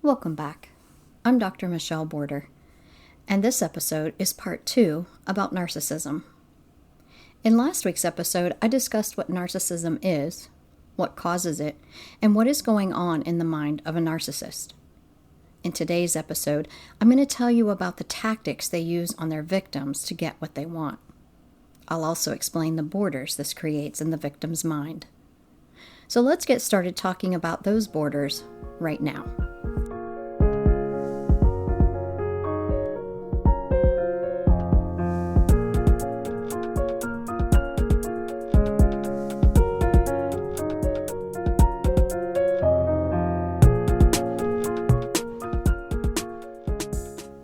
Welcome back. I'm Dr. Michelle Border, and this episode is part 2 about narcissism. In last week's episode, I discussed what narcissism is, what causes it, and what is going on in the mind of a narcissist. In today's episode, I'm going to tell you about the tactics they use on their victims to get what they want. I'll also explain the borders this creates in the victim's mind. So let's get started talking about those borders right now.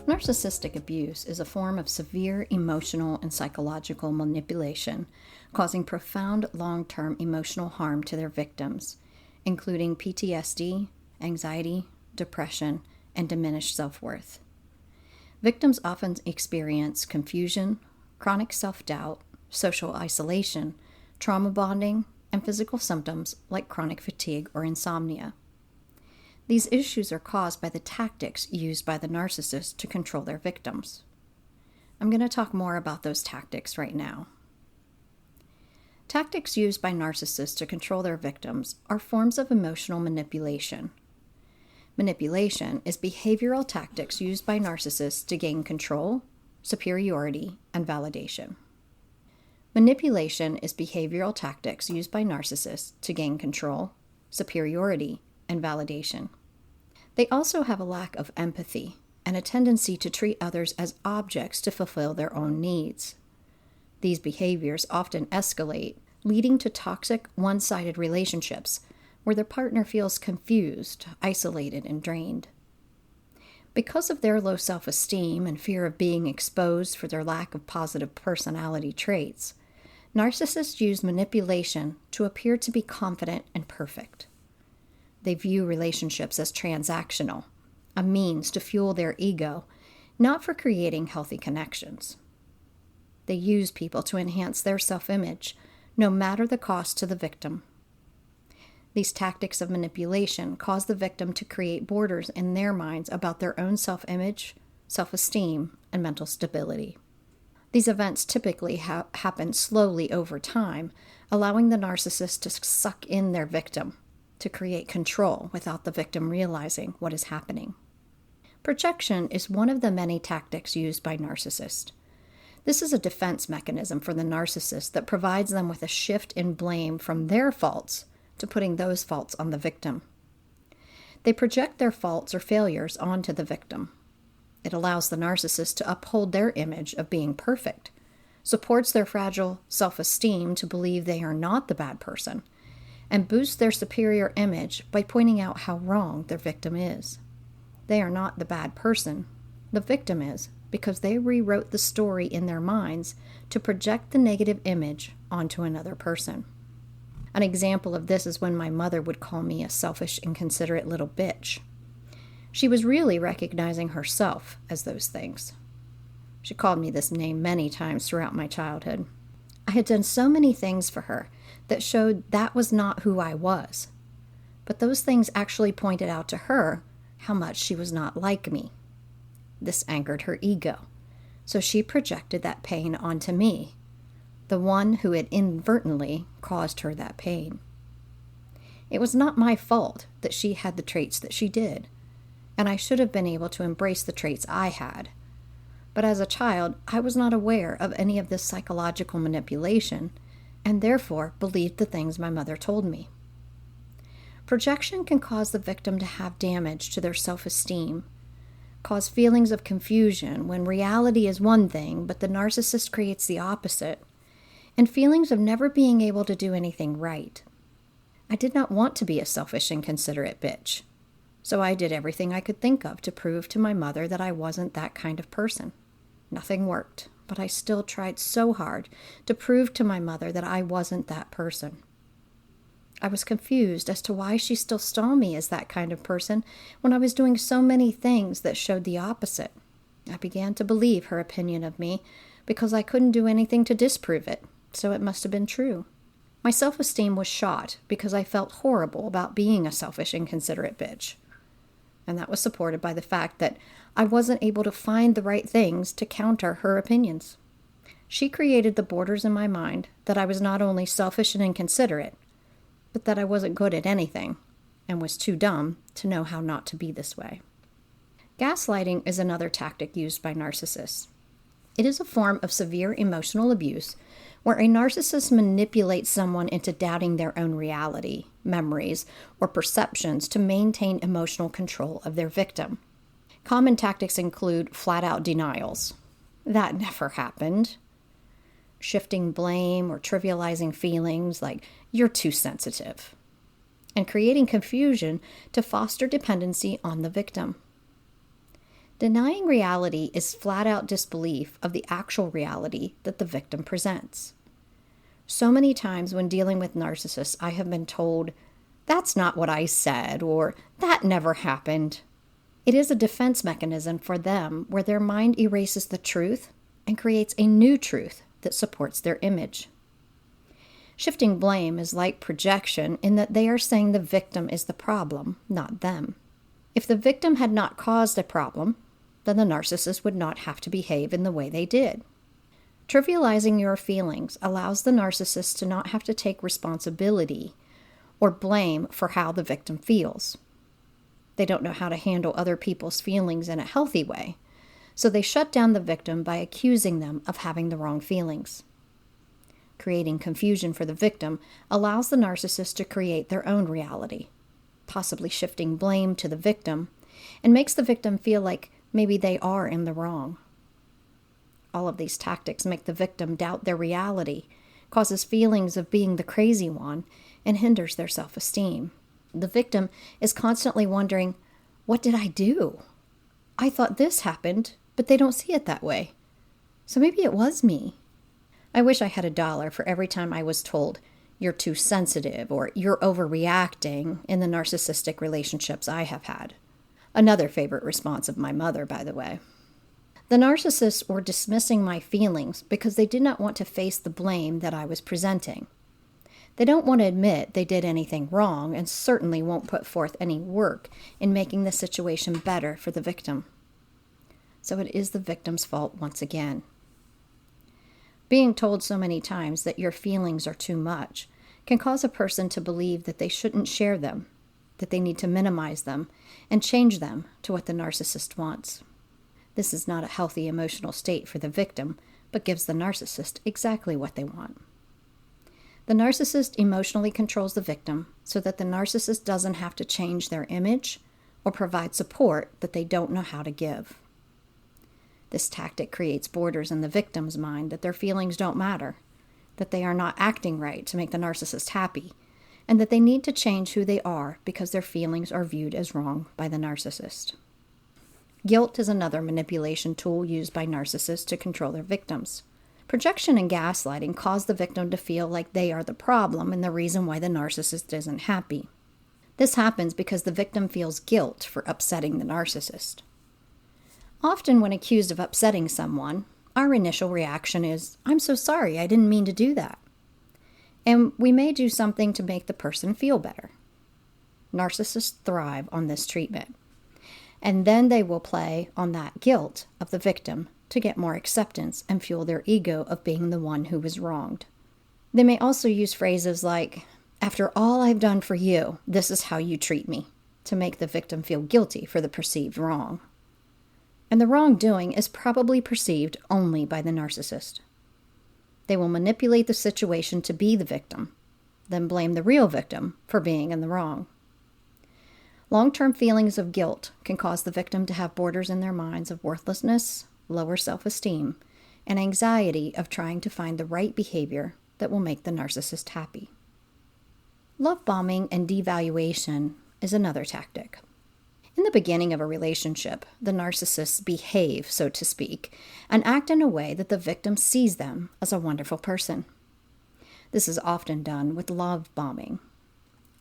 Narcissistic abuse is a form of severe emotional and psychological manipulation, causing profound long-term emotional harm to their victims, including PTSD, anxiety, depression, and diminished self-worth. Victims often experience confusion, chronic self-doubt, social isolation, trauma bonding, and physical symptoms like chronic fatigue or insomnia. These issues are caused by the tactics used by the narcissist to control their victims. I'm going to talk more about those tactics right now. Tactics used by narcissists to control their victims are forms of emotional manipulation. Manipulation is behavioral tactics used by narcissists to gain control, superiority, and validation. Manipulation is behavioral tactics used by narcissists to gain control, superiority, and validation. They also have a lack of empathy and a tendency to treat others as objects to fulfill their own needs. These behaviors often escalate, leading to toxic, one-sided relationships where their partner feels confused, isolated, and drained. Because of their low self-esteem and fear of being exposed for their lack of positive personality traits, narcissists use manipulation to appear to be confident and perfect. They view relationships as transactional, a means to fuel their ego, not for creating healthy connections. They use people to enhance their self-image, no matter the cost to the victim. These tactics of manipulation cause the victim to create borders in their minds about their own self-image, self-esteem, and mental stability. These events typically happen slowly over time, allowing the narcissist to suck in their victim, to create control without the victim realizing what is happening. Projection is one of the many tactics used by narcissists. This is a defense mechanism for the narcissist that provides them with a shift in blame from their faults to putting those faults on the victim. They project their faults or failures onto the victim. It allows the narcissist to uphold their image of being perfect, supports their fragile self-esteem to believe they are not the bad person, and boost their superior image by pointing out how wrong their victim is. They are not the bad person. The victim is, because they rewrote the story in their minds to project the negative image onto another person. An example of this is when my mother would call me a selfish, inconsiderate little bitch. She was really recognizing herself as those things. She called me this name many times throughout my childhood. I had done so many things for her that showed that was not who I was. But those things actually pointed out to her how much she was not like me. This angered her ego, so she projected that pain onto me, the one who had inadvertently caused her that pain. It was not my fault that she had the traits that she did, and I should have been able to embrace the traits I had. But as a child, I was not aware of any of this psychological manipulation, and therefore believed the things my mother told me. Projection can cause the victim to have damage to their self-esteem, cause feelings of confusion when reality is one thing, but the narcissist creates the opposite, and feelings of never being able to do anything right. I did not want to be a selfish, inconsiderate bitch, so I did everything I could think of to prove to my mother that I wasn't that kind of person. Nothing worked, but I still tried so hard to prove to my mother that I wasn't that person. I was confused as to why she still saw me as that kind of person when I was doing so many things that showed the opposite. I began to believe her opinion of me because I couldn't do anything to disprove it, so it must have been true. My self-esteem was shot because I felt horrible about being a selfish, inconsiderate bitch. and that was supported by the fact that I wasn't able to find the right things to counter her opinions. She created the borders in my mind that I was not only selfish and inconsiderate, but that I wasn't good at anything and was too dumb to know how not to be this way. Gaslighting is another tactic used by narcissists. It is a form of severe emotional abuse where a narcissist manipulates someone into doubting their own reality, memories, or perceptions to maintain emotional control of their victim. Common tactics include flat-out denials. That never happened. Shifting blame or trivializing feelings like, you're too sensitive. And creating confusion to foster dependency on the victim. Denying reality is flat-out disbelief of the actual reality that the victim presents. So many times when dealing with narcissists, I have been told, that's not what I said, or that never happened. It is a defense mechanism for them where their mind erases the truth and creates a new truth that supports their image. Shifting blame is like projection in that they are saying the victim is the problem, not them. If the victim had not caused a problem, then the narcissist would not have to behave in the way they did. Trivializing your feelings allows the narcissist to not have to take responsibility or blame for how the victim feels. They don't know how to handle other people's feelings in a healthy way, so they shut down the victim by accusing them of having the wrong feelings. Creating confusion for the victim allows the narcissist to create their own reality, possibly shifting blame to the victim, and makes the victim feel like maybe they are in the wrong. All of these tactics make the victim doubt their reality, causes feelings of being the crazy one, and hinders their self-esteem. The victim is constantly wondering, what did I do? I thought this happened, but they don't see it that way. So maybe it was me. I wish I had $1 for every time I was told, you're too sensitive, or you're overreacting in the narcissistic relationships I have had. Another favorite response of my mother, by the way. The narcissists were dismissing my feelings because they did not want to face the blame that I was presenting. They don't want to admit they did anything wrong and certainly won't put forth any work in making the situation better for the victim. So it is the victim's fault once again. Being told so many times that your feelings are too much can cause a person to believe that they shouldn't share them, that they need to minimize them and change them to what the narcissist wants. This is not a healthy emotional state for the victim, but gives the narcissist exactly what they want. The narcissist emotionally controls the victim so that the narcissist doesn't have to change their image or provide support that they don't know how to give. This tactic creates borders in the victim's mind that their feelings don't matter, that they are not acting right to make the narcissist happy, and that they need to change who they are because their feelings are viewed as wrong by the narcissist. Guilt is another manipulation tool used by narcissists to control their victims. Projection and gaslighting cause the victim to feel like they are the problem and the reason why the narcissist isn't happy. This happens because the victim feels guilt for upsetting the narcissist. Often when accused of upsetting someone, our initial reaction is, I'm so sorry, I didn't mean to do that. And we may do something to make the person feel better. Narcissists thrive on this treatment. And then they will play on that guilt of the victim to get more acceptance and fuel their ego of being the one who was wronged. They may also use phrases like, after all I've done for you, this is how you treat me, to make the victim feel guilty for the perceived wrong. And the wrongdoing is probably perceived only by the narcissist. They will manipulate the situation to be the victim, then blame the real victim for being in the wrong. Long-term feelings of guilt can cause the victim to have borders in their minds of worthlessness, lower self-esteem, and anxiety of trying to find the right behavior that will make the narcissist happy. Love bombing and devaluation is another tactic. In the beginning of a relationship, the narcissists behave, so to speak, and act in a way that the victim sees them as a wonderful person. This is often done with love bombing.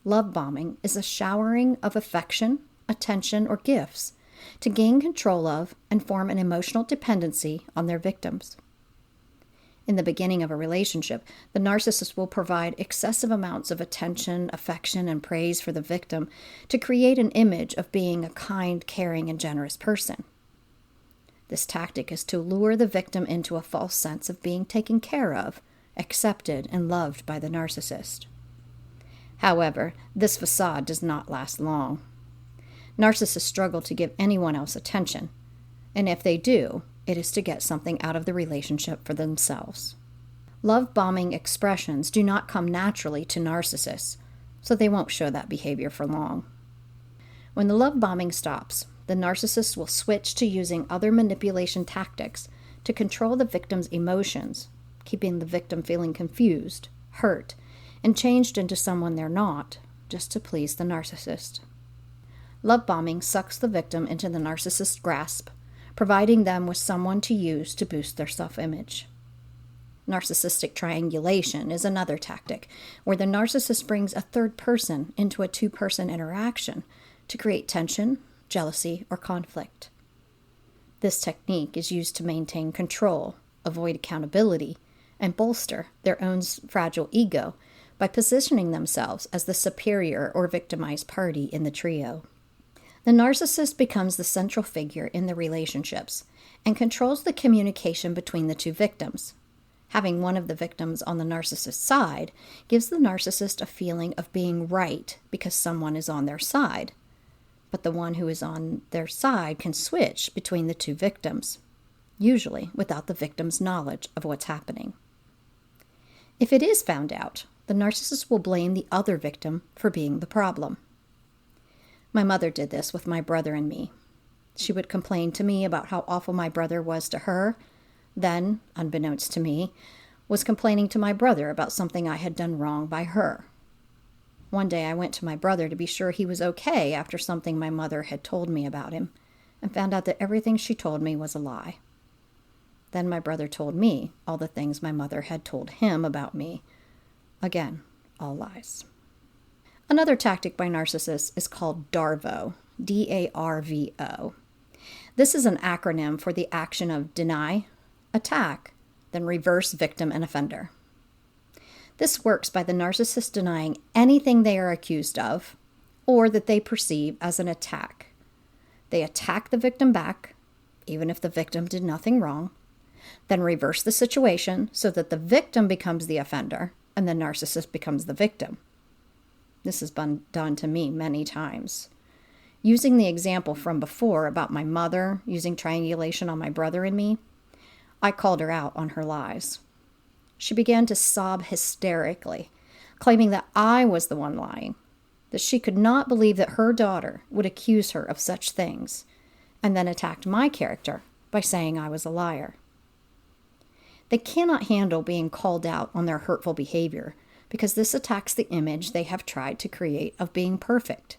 Love bombing is a showering of affection, attention, or gifts to gain control of and form an emotional dependency on their victims. In the beginning of a relationship, the narcissist will provide excessive amounts of attention, affection, and praise for the victim to create an image of being a kind, caring, and generous person. This tactic is to lure the victim into a false sense of being taken care of, accepted, and loved by the narcissist. However, this facade does not last long. Narcissists struggle to give anyone else attention, and if they do, it is to get something out of the relationship for themselves. Love-bombing expressions do not come naturally to narcissists, so they won't show that behavior for long. When the love bombing stops, the narcissist will switch to using other manipulation tactics to control the victim's emotions, keeping the victim feeling confused, hurt, and changed into someone they're not, just to please the narcissist. Love bombing sucks the victim into the narcissist's grasp, providing them with someone to use to boost their self-image. Narcissistic triangulation is another tactic, where the narcissist brings a third person into a two-person interaction to create tension, jealousy, or conflict. This technique is used to maintain control, avoid accountability, and bolster their own fragile ego by positioning themselves as the superior or victimized party in the trio. The narcissist becomes the central figure in the relationships and controls the communication between the two victims. Having one of the victims on the narcissist's side gives the narcissist a feeling of being right because someone is on their side, but the one who is on their side can switch between the two victims, usually without the victim's knowledge of what's happening. If it is found out, the narcissist will blame the other victim for being the problem. My mother did this with my brother and me. She would complain to me about how awful my brother was to her, then, unbeknownst to me, was complaining to my brother about something I had done wrong by her. One day I went to my brother to be sure he was okay after something my mother had told me about him, and found out that everything she told me was a lie. Then my brother told me all the things my mother had told him about me. Again, all lies. Another tactic by narcissists is called DARVO, D-A-R-V-O. This is an acronym for the action of deny, attack, then reverse victim and offender. This works by the narcissist denying anything they are accused of or that they perceive as an attack. They attack the victim back, even if the victim did nothing wrong, then reverse the situation so that the victim becomes the offender and the narcissist becomes the victim. This has been done to me many times. Using the example from before about my mother using triangulation on my brother and me, I called her out on her lies. She began to sob hysterically, claiming that I was the one lying, that she could not believe that her daughter would accuse her of such things, and then attacked my character by saying I was a liar. They cannot handle being called out on their hurtful behavior because this attacks the image they have tried to create of being perfect.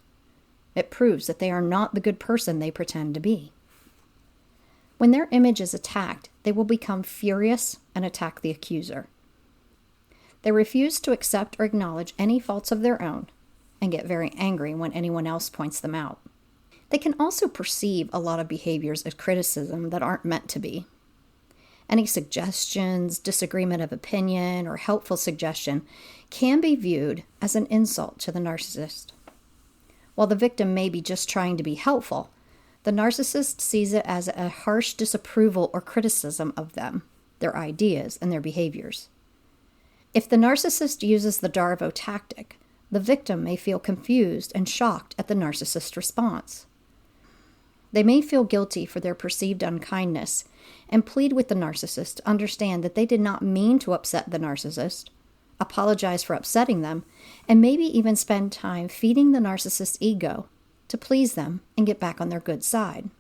It proves that they are not the good person they pretend to be. When their image is attacked, they will become furious and attack the accuser. They refuse to accept or acknowledge any faults of their own and get very angry when anyone else points them out. They can also perceive a lot of behaviors as criticism that aren't meant to be. Any suggestions, disagreement of opinion, or helpful suggestion can be viewed as an insult to the narcissist. While the victim may be just trying to be helpful, the narcissist sees it as a harsh disapproval or criticism of them, their ideas, and their behaviors. If the narcissist uses the DARVO tactic, the victim may feel confused and shocked at the narcissist's response. They may feel guilty for their perceived unkindness and plead with the narcissist to understand that they did not mean to upset the narcissist, apologize for upsetting them, and maybe even spend time feeding the narcissist's ego to please them and get back on their good side.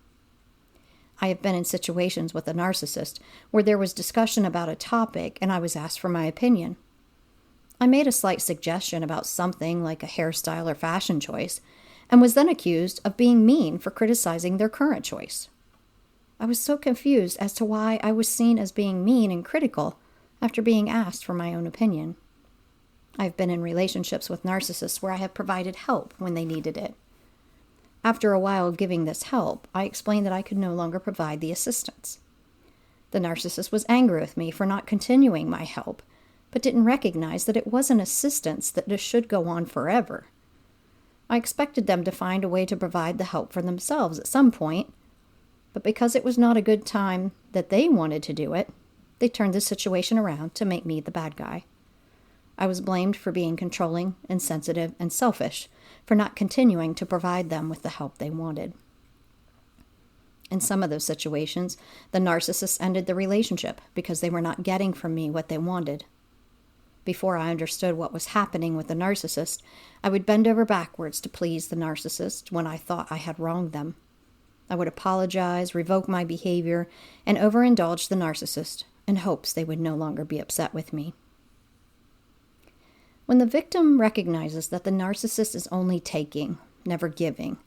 I have been in situations with a narcissist where there was discussion about a topic and I was asked for my opinion. I made a slight suggestion about something like a hairstyle or fashion choice, and was then accused of being mean for criticizing their current choice. I was so confused as to why I was seen as being mean and critical after being asked for my own opinion. I've been in relationships with narcissists where I have provided help when they needed it. After a while of giving this help, I explained that I could no longer provide the assistance. The narcissist was angry with me for not continuing my help, but didn't recognize that it was an assistance that just should go on forever. I expected them to find a way to provide the help for themselves at some point, but because it was not a good time that they wanted to do it, they turned the situation around to make me the bad guy. I was blamed for being controlling, insensitive, and selfish, for not continuing to provide them with the help they wanted. In some of those situations, the narcissist ended the relationship because they were not getting from me what they wanted. Before I understood what was happening with the narcissist, I would bend over backwards to please the narcissist when I thought I had wronged them. I would apologize, revoke my behavior, and overindulge the narcissist in hopes they would no longer be upset with me. When the victim recognizes that the narcissist is only taking, never giving,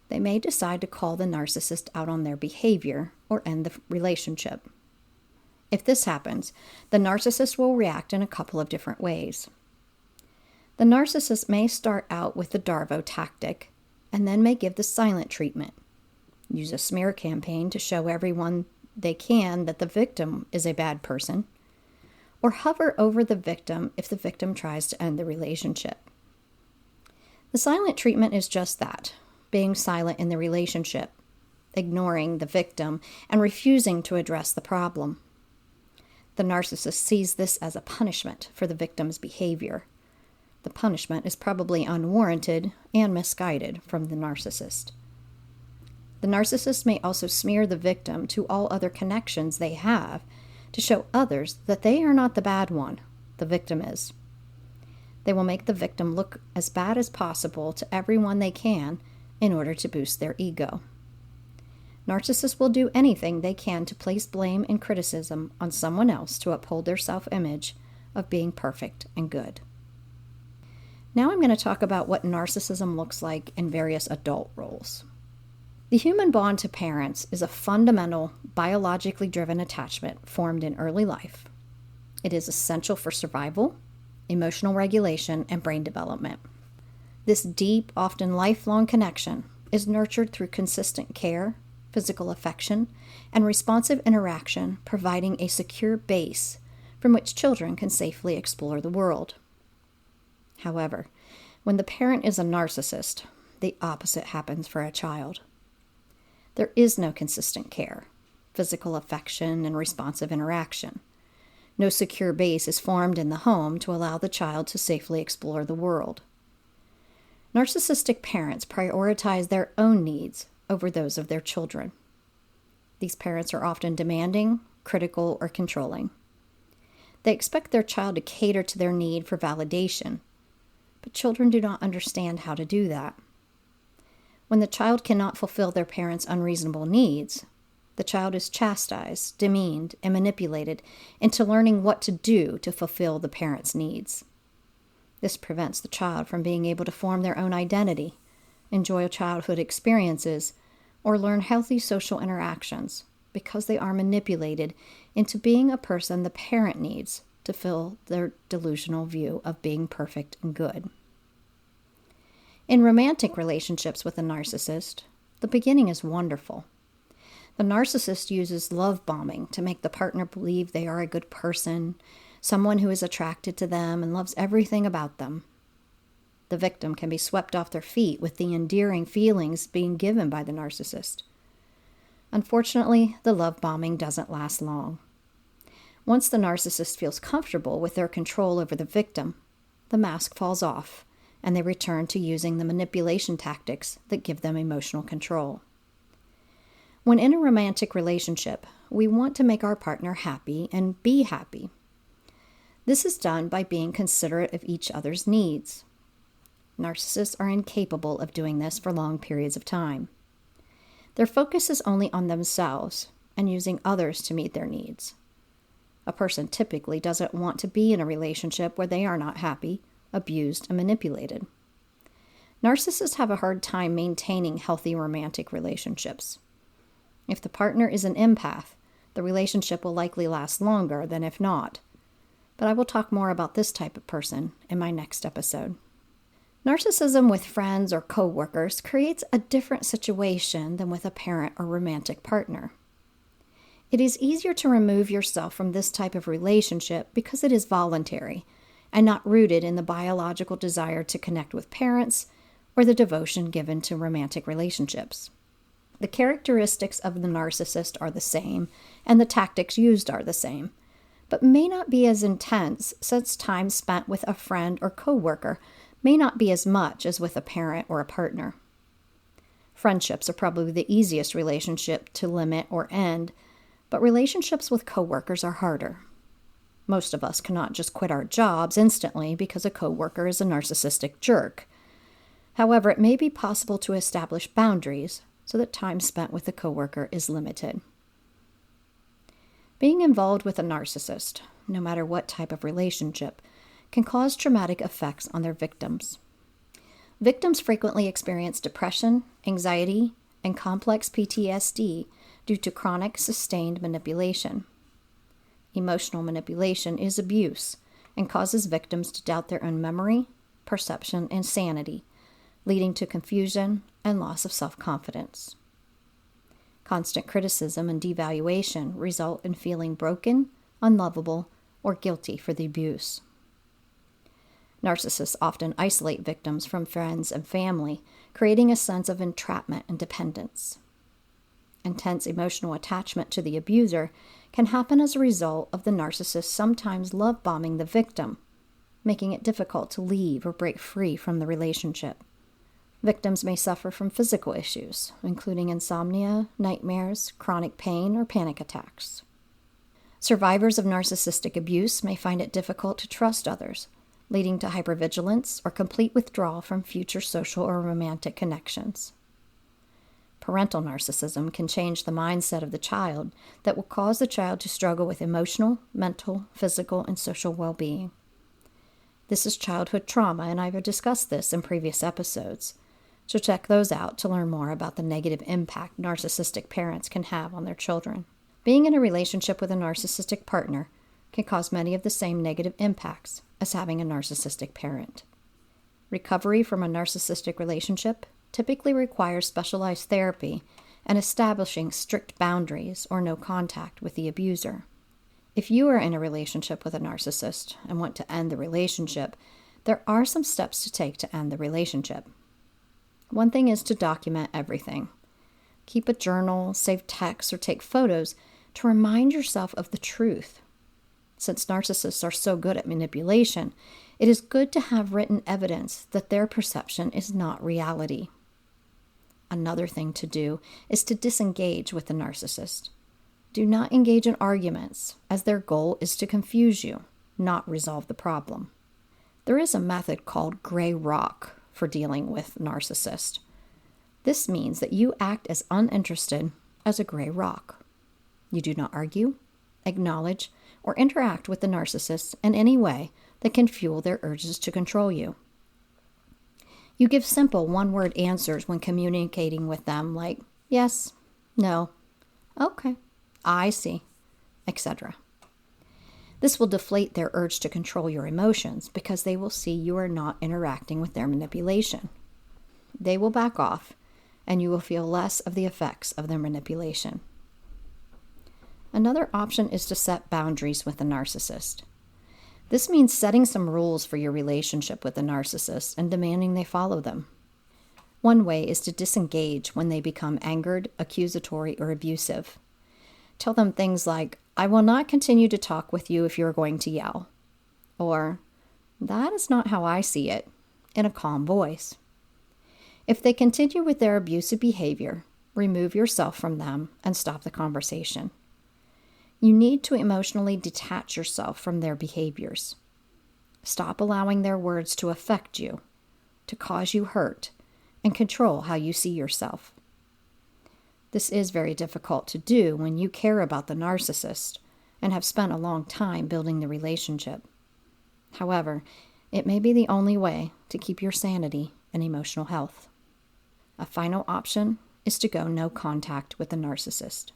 they may decide to call the narcissist out on their behavior or end the relationship. If this happens, the narcissist will react in a couple of different ways. The narcissist may start out with the Darvo tactic and then may give the silent treatment, use a smear campaign to show everyone they can that the victim is a bad person, or hover over the victim if the victim tries to end the relationship. The silent treatment is just that, being silent in the relationship, ignoring the victim, and refusing to address the problem. The narcissist sees this as a punishment for the victim's behavior. The punishment is probably unwarranted and misguided from the narcissist. The narcissist may also smear the victim to all other connections they have to show others that they are not the bad one, the victim is. They will make the victim look as bad as possible to everyone they can in order to boost their ego. Narcissists will do anything they can to place blame and criticism on someone else to uphold their self-image of being perfect and good. Now I'm going to talk about what narcissism looks like in various adult roles. The human bond to parents is a fundamental, biologically driven attachment formed in early life. It is essential for survival, emotional regulation, and brain development. This deep, often lifelong connection is nurtured through consistent care, physical affection, and responsive interaction, providing a secure base from which children can safely explore the world. However, when the parent is a narcissist, the opposite happens for a child. There is no consistent care, physical affection, and responsive interaction. No secure base is formed in the home to allow the child to safely explore the world. Narcissistic parents prioritize their own needs over those of their children. These parents are often demanding, critical, or controlling. They expect their child to cater to their need for validation, but children do not understand how to do that. When the child cannot fulfill their parents' unreasonable needs, the child is chastised, demeaned, and manipulated into learning what to do to fulfill the parents' needs. This prevents the child from being able to form their own identity, enjoy childhood experiences, or learn healthy social interactions because they are manipulated into being a person the parent needs to fill their delusional view of being perfect and good. In romantic relationships with a narcissist, the beginning is wonderful. The narcissist uses love bombing to make the partner believe they are a good person, someone who is attracted to them and loves everything about them. The victim can be swept off their feet with the endearing feelings being given by the narcissist. Unfortunately, the love bombing doesn't last long. Once the narcissist feels comfortable with their control over the victim, the mask falls off, and they return to using the manipulation tactics that give them emotional control. When in a romantic relationship, we want to make our partner happy and be happy. This is done by being considerate of each other's needs. Narcissists are incapable of doing this for long periods of time. Their focus is only on themselves and using others to meet their needs. A person typically doesn't want to be in a relationship where they are not happy, abused, and manipulated. Narcissists have a hard time maintaining healthy romantic relationships. If the partner is an empath, the relationship will likely last longer than if not. But I will talk more about this type of person in my next episode. Narcissism with friends or co-workers creates a different situation than with a parent or romantic partner. It is easier to remove yourself from this type of relationship because it is voluntary and not rooted in the biological desire to connect with parents or the devotion given to romantic relationships. The characteristics of the narcissist are the same, and the tactics used are the same, but may not be as intense since time spent with a friend or coworker may not be as much as with a parent or a partner. Friendships are probably the easiest relationship to limit or end, but relationships with coworkers are harder. Most of us cannot just quit our jobs instantly because a coworker is a narcissistic jerk. However, it may be possible to establish boundaries so that time spent with a coworker is limited. Being involved with a narcissist, no matter what type of relationship, can cause traumatic effects on their victims. Victims frequently experience depression, anxiety, and complex PTSD due to chronic, sustained manipulation. Emotional manipulation is abuse and causes victims to doubt their own memory, perception, and sanity, leading to confusion and loss of self-confidence. Constant criticism and devaluation result in feeling broken, unlovable, or guilty for the abuse. Narcissists often isolate victims from friends and family, creating a sense of entrapment and dependence. Intense emotional attachment to the abuser can happen as a result of the narcissist sometimes love-bombing the victim, making it difficult to leave or break free from the relationship. Victims may suffer from physical issues, including insomnia, nightmares, chronic pain, or panic attacks. Survivors of narcissistic abuse may find it difficult to trust others, leading to hypervigilance or complete withdrawal from future social or romantic connections. Parental narcissism can change the mindset of the child that will cause the child to struggle with emotional, mental, physical, and social well-being. This is childhood trauma, and I've discussed this in previous episodes, so check those out to learn more about the negative impact narcissistic parents can have on their children. Being in a relationship with a narcissistic partner can cause many of the same negative impacts as having a narcissistic parent. Recovery from a narcissistic relationship typically requires specialized therapy and establishing strict boundaries or no contact with the abuser. If you are in a relationship with a narcissist and want to end the relationship, there are some steps to take to end the relationship. One thing is to document everything. Keep a journal, save texts, or take photos to remind yourself of the truth. Since narcissists are so good at manipulation, it is good to have written evidence that their perception is not reality. Another thing to do is to disengage with the narcissist. Do not engage in arguments, as their goal is to confuse you, not resolve the problem. There is a method called gray rock for dealing with narcissists. This means that you act as uninterested as a gray rock. You do not argue, acknowledge, or interact with the narcissist in any way that can fuel their urges to control you. You give simple one-word answers when communicating with them, like yes, no, okay, I see, etc. This will deflate their urge to control your emotions because they will see you are not interacting with their manipulation. They will back off, and you will feel less of the effects of their manipulation. Another option is to set boundaries with the narcissist. This means setting some rules for your relationship with the narcissist and demanding they follow them. One way is to disengage when they become angered, accusatory, or abusive. Tell them things like, I will not continue to talk with you if you are going to yell. Or, that is not how I see it, in a calm voice. If they continue with their abusive behavior, remove yourself from them and stop the conversation. You need to emotionally detach yourself from their behaviors. Stop allowing their words to affect you, to cause you hurt, and control how you see yourself. This is very difficult to do when you care about the narcissist and have spent a long time building the relationship. However, it may be the only way to keep your sanity and emotional health. A final option is to go no contact with the narcissist.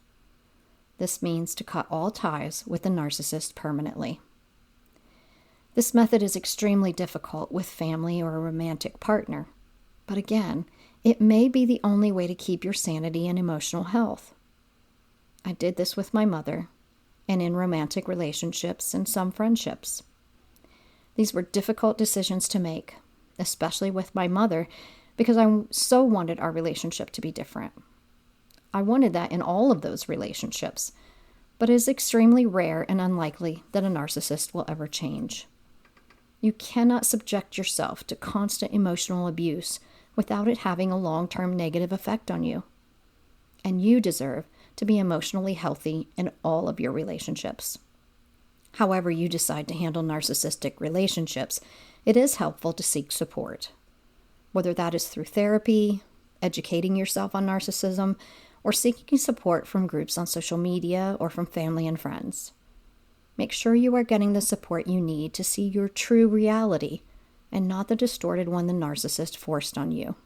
This means to cut all ties with the narcissist permanently. This method is extremely difficult with family or a romantic partner, but again, it may be the only way to keep your sanity and emotional health. I did this with my mother and in romantic relationships and some friendships. These were difficult decisions to make, especially with my mother, because I so wanted our relationship to be different. I wanted that in all of those relationships, but it is extremely rare and unlikely that a narcissist will ever change. You cannot subject yourself to constant emotional abuse without it having a long-term negative effect on you. And you deserve to be emotionally healthy in all of your relationships. However you decide to handle narcissistic relationships, it is helpful to seek support. Whether that is through therapy, educating yourself on narcissism, or seeking support from groups on social media or from family and friends. Make sure you are getting the support you need to see your true reality and not the distorted one the narcissist forced on you.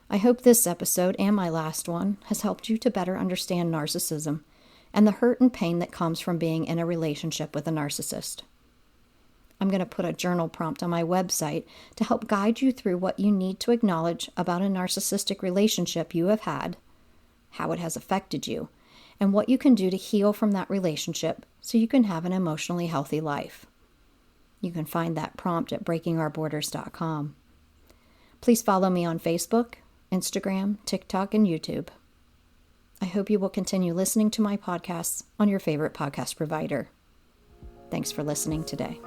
I hope this episode and my last one has helped you to better understand narcissism and the hurt and pain that comes from being in a relationship with a narcissist. I'm going to put a journal prompt on my website to help guide you through what you need to acknowledge about a narcissistic relationship you have had, how it has affected you, and what you can do to heal from that relationship so you can have an emotionally healthy life. You can find that prompt at breakingoutborders.com. Please follow me on Facebook, Instagram, TikTok, and YouTube. I hope you will continue listening to my podcasts on your favorite podcast provider. Thanks for listening today.